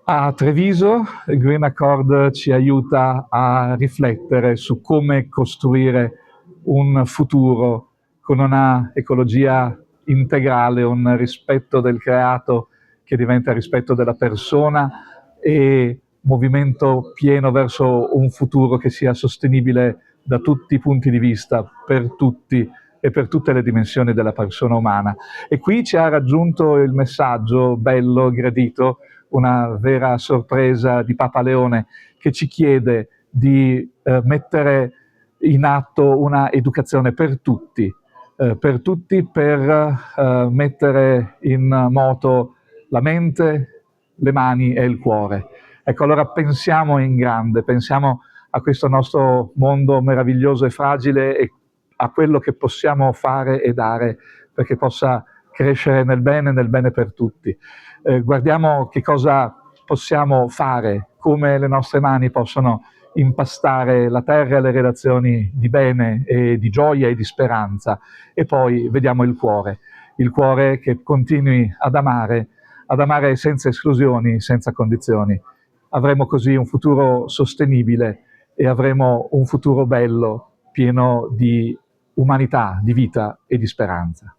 A Treviso il Green Accord ci aiuta a riflettere su come costruire un futuro con una ecologia integrale, un rispetto del creato che diventa rispetto della persona e movimento pieno verso un futuro che sia sostenibile da tutti i punti di vista, per tutti e per tutte le dimensioni della persona umana. E qui ci ha raggiunto il messaggio bello, gradito, una vera sorpresa di Papa Leone che ci chiede di mettere in atto una educazione per mettere in moto la mente, le mani e il cuore. Ecco, allora pensiamo in grande, pensiamo a questo nostro mondo meraviglioso e fragile e a quello che possiamo fare e dare perché possa crescere nel bene per tutti. Guardiamo che cosa possiamo fare, come le nostre mani possono impastare la terra e le relazioni di bene e di gioia e di speranza, e poi vediamo il cuore che continui ad amare senza esclusioni, senza condizioni. Avremo così un futuro sostenibile e avremo un futuro bello, pieno di umanità, di vita e di speranza.